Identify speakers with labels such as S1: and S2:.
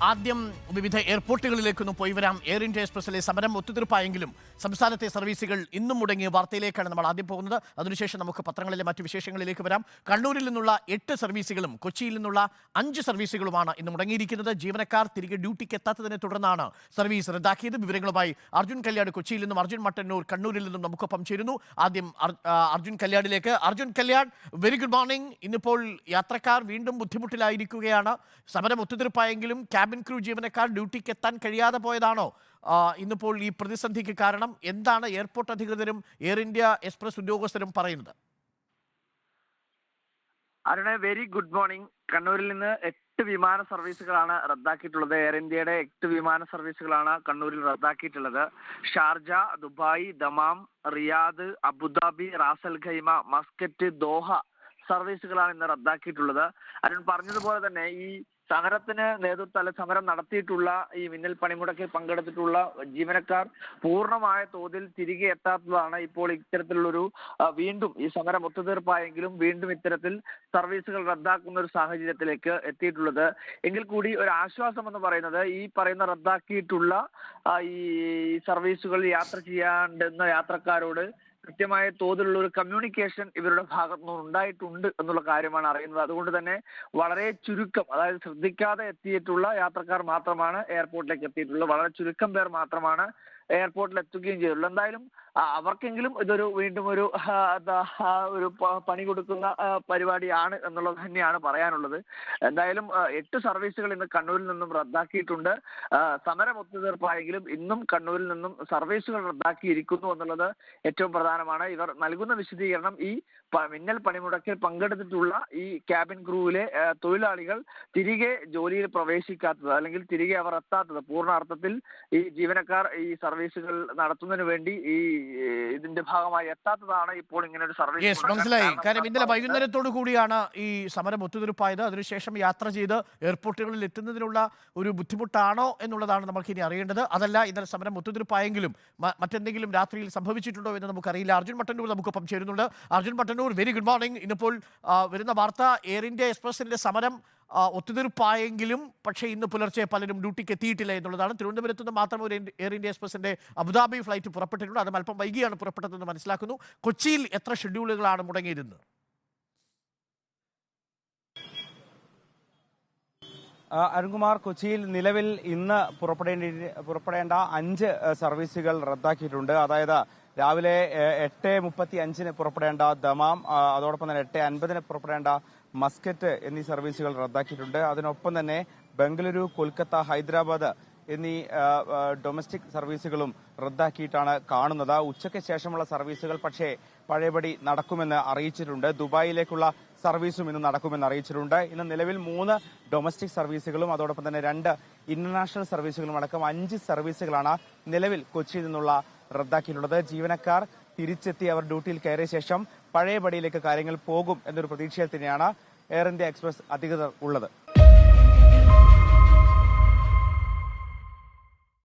S1: ആദ്യം വിവിധ എയർപോർട്ടുകളിലേക്കൊന്നും പോയി വരാം. എയർ ഇന്ത്യ എക്സ്പ്രസിലെ സമരം ഒത്തുതീർപ്പായെങ്കിലും സംസ്ഥാനത്തെ സർവീസുകൾ ഇന്നും മുടങ്ങിയ വാർത്തയിലേക്കാണ് നമ്മൾ ആദ്യം പോകുന്നത്. അതിനുശേഷം നമുക്ക് പത്രങ്ങളിലെ മറ്റു വിശേഷങ്ങളിലേക്ക് വരാം. കണ്ണൂരിൽ നിന്നുള്ള 8 സർവീസുകളും കൊച്ചിയിൽ നിന്നുള്ള 5 സർവീസുകളുമാണ് ഇന്ന് മുടങ്ങിയിരിക്കുന്നത്. ജീവനക്കാർ തിരികെ ഡ്യൂട്ടിക്ക് എത്താത്തതിനെ തുടർന്നാണ് സർവീസ് റദ്ദാക്കിയത്. വിവരങ്ങളുമായി അർജുൻ കല്യാട് കൊച്ചിയിൽ നിന്നും അർജുൻ മട്ടന്നൂർ കണ്ണൂരിൽ നിന്നും നമുക്കൊപ്പം ചേരുന്നു. ആദ്യം അർജുൻ കല്യാടിലേക്ക്. Arjun Kalyad, very good morning. ഇന്നിപ്പോൾ യാത്രക്കാർ വീണ്ടും ബുദ്ധിമുട്ടിലായിരിക്കുകയാണ്. സമരം ഒത്തുതീർപ്പായെങ്കിലും ക്യാബിൻ ക്രൂ ജീവനക്കാർ ഡ്യൂട്ടിക്ക് എത്താൻ കഴിയാതെ പോയതാണോ ഇന്നിപ്പോൾ ഈ പ്രതിസന്ധിക്ക് കാരണം? എന്താണ് എയർപോർട്ട് അധികൃതരും എയർ ഇന്ത്യ എക്സ്പ്രസ് ഉദ്യോഗസ്ഥരും പറയുന്നത്?
S2: അരുണേ, വെരി ഗുഡ് മോർണിംഗ്. കണ്ണൂരിൽ നിന്ന് 8 വിമാന സർവീസുകളാണ് റദ്ദാക്കിയിട്ടുള്ളത്. എയർ ഇന്ത്യയുടെ 8 വിമാന സർവീസുകളാണ് കണ്ണൂരിൽ റദ്ദാക്കിയിട്ടുള്ളത്. Sharjah, Dubai, Dammam, Riyadh, Abu Dhabi, Ras al Khaimah, Muscat, Doha സർവീസുകളാണ് ഇന്ന് റദ്ദാക്കിയിട്ടുള്ളത്. അരുൺ പറഞ്ഞതുപോലെ തന്നെ ഈ സമരത്തിന് സമരം നടത്തിയിട്ടുള്ള ഈ മിന്നൽ പണിമുടക്കിൽ പങ്കെടുത്തിട്ടുള്ള ജീവനക്കാർ പൂർണ്ണമായ തോതിൽ തിരികെ എത്താത്തതാണ് ഇപ്പോൾ ഇത്തരത്തിലുള്ളൊരു വീണ്ടും ഈ സമരം ഒത്തുതീർപ്പായെങ്കിലും വീണ്ടും ഇത്തരത്തിൽ സർവീസുകൾ റദ്ദാക്കുന്ന ഒരു സാഹചര്യത്തിലേക്ക് എത്തിയിട്ടുള്ളത്. എങ്കിൽ കൂടി ഒരു ആശ്വാസം എന്ന് പറയുന്നത് ഈ പറയുന്ന റദ്ദാക്കിയിട്ടുള്ള ഈ സർവീസുകൾ യാത്ര ചെയ്യാണ്ടെന്ന യാത്രക്കാരോട് കൃത്യമായ തോതിലുള്ള ഒരു കമ്മ്യൂണിക്കേഷൻ ഇവരുടെ ഭാഗത്തു നിന്ന് ഉണ്ടായിട്ടുണ്ട് എന്നുള്ള കാര്യമാണ് അറിയുന്നത്. അതുകൊണ്ട് തന്നെ വളരെ ചുരുക്കം, അതായത് ശ്രദ്ധിക്കാതെ എത്തിയിട്ടുള്ള യാത്രക്കാർ മാത്രമാണ് എയർപോർട്ടിലേക്ക് എത്തിയിട്ടുള്ളത്. വളരെ ചുരുക്കം പേർ മാത്രമാണ് എയർപോർട്ടിൽ എത്തുകയും ചെയ്തുള്ളൂ. എന്തായാലും അവർക്കെങ്കിലും ഇതൊരു വീണ്ടും ഒരു പണി കൊടുക്കുന്ന പരിപാടിയാണ് എന്നുള്ളത് തന്നെയാണ് പറയാനുള്ളത്. എന്തായാലും 8 സർവീസുകൾ ഇന്ന് കണ്ണൂരിൽ നിന്നും റദ്ദാക്കിയിട്ടുണ്ട്. സമരം ഒത്തുതീർപ്പായെങ്കിലും ഇന്നും കണ്ണൂരിൽ നിന്നും സർവീസുകൾ റദ്ദാക്കിയിരിക്കുന്നു എന്നുള്ളത് ഏറ്റവും പ്രധാനമാണ്. ഇവർ നൽകുന്ന വിശദീകരണം ഈ മിന്നൽ പണിമുടക്കിൽ പങ്കെടുത്തിട്ടുള്ള ഈ ക്യാബിൻ ക്രൂവിലെ തൊഴിലാളികൾ തിരികെ ജോലിയിൽ പ്രവേശിക്കാത്തത്, അല്ലെങ്കിൽ തിരികെ അവർ എത്താത്തത്, പൂർണ്ണ അർത്ഥത്തിൽ ഈ ജീവനക്കാർ ഈ സർവീസുകൾ നടത്തുന്നതിന് വേണ്ടി ഈ ഇതിന്റെ ഭാഗമായി എത്താത്തതാണ് ഇപ്പോൾ ഇങ്ങനെ ഒരു സർവീസ്.
S1: മനസ്സിലായി. കാരണം ഇന്നലെ വൈകുന്നേരത്തോടു കൂടിയാണ് ഈ സമരം ഒത്തുതീർപ്പായത്. അതിനുശേഷം യാത്ര ചെയ്ത് എയർപോർട്ടുകളിൽ എത്തുന്നതിനുള്ള ഒരു ബുദ്ധിമുട്ടാണോ എന്നുള്ളതാണ് നമുക്ക് ഇനി അറിയേണ്ടത്. അതല്ല, ഇന്നലെ സമരം ഒത്തുതീർപ്പായെങ്കിലും മറ്റെന്തെങ്കിലും രാത്രിയിൽ സംഭവിച്ചിട്ടുണ്ടോ എന്ന് നമുക്കറിയില്ല. അർജുൻ മട്ടന്നൂർ നമുക്കൊപ്പം ചേരുന്നുണ്ട്. Arjun Mattannur, very good morning. ഇന്നിപ്പോൾ വരുന്ന വാർത്ത എയർ ഇന്ത്യ എക്സ്പ്രസിന്റെ സമരം ഒത്തുതീർപ്പായെങ്കിലും പക്ഷേ ഇന്ന് പുലർച്ചെ പലരും ഡ്യൂട്ടിക്ക് എത്തിയിട്ടില്ല എന്നുള്ളതാണ്. തിരുവനന്തപുരത്ത് നിന്ന് മാത്രം ഒരു എയർ ഇന്ത്യ എക്സ്പ്രസിന്റെ അബുദാബി ഫ്ലൈറ്റ് പുറപ്പെട്ടിട്ടുണ്ട്. അത് അല്പം വൈകിയാണ് പുറപ്പെട്ടതെന്ന് മനസ്സിലാക്കുന്നു. കൊച്ചിയിൽ എത്ര ഷെഡ്യൂളുകളാണ് മുടങ്ങിയിരുന്നത്?
S3: അരുൺകുമാർ, കൊച്ചിയിൽ നിലവിൽ ഇന്ന് പുറപ്പെടേണ്ട 5 സർവീസുകൾ റദ്ദാക്കിയിട്ടുണ്ട്. അതായത് രാവിലെ 8:35 പുറപ്പെടേണ്ട ദമാം, അതോടൊപ്പം തന്നെ 8:50 പുറപ്പെടേണ്ട മസ്കറ്റ് എന്നീ സർവീസുകൾ റദ്ദാക്കിയിട്ടുണ്ട്. അതിനൊപ്പം തന്നെ ബംഗളൂരു, കൊൽക്കത്ത, ഹൈദരാബാദ് എന്നീ ഡൊമസ്റ്റിക് സർവീസുകളും റദ്ദാക്കിയിട്ടാണ് കാണുന്നത്. ഉച്ചയ്ക്ക് ശേഷമുള്ള സർവീസുകൾ പക്ഷേ പഴയപടി നടക്കുമെന്ന് അറിയിച്ചിട്ടുണ്ട്. ദുബായിലേക്കുള്ള സർവീസും ഇന്ന് നടക്കുമെന്ന് അറിയിച്ചിട്ടുണ്ട്. ഇന്ന് നിലവിൽ 3 ഡൊമസ്റ്റിക് സർവീസുകളും അതോടൊപ്പം തന്നെ 2 ഇന്റർനാഷണൽ സർവീസുകളും അടക്കം 5 സർവീസുകളാണ് നിലവിൽ കൊച്ചിയിൽ നിന്നുള്ള റദ്ദാക്കിയിട്ടുള്ളത്. ജീവനക്കാർ തിരിച്ചെത്തി അവർ ഡ്യൂട്ടിയിൽ കയറിയ ശേഷം പഴയപടിയിലേക്ക് കാര്യങ്ങൾ പോകും എന്നൊരു പ്രതീക്ഷയിൽ തന്നെയാണ് എയർ ഇന്ത്യ എക്സ്പ്രസ് അധികൃതർ ഉള്ളത്.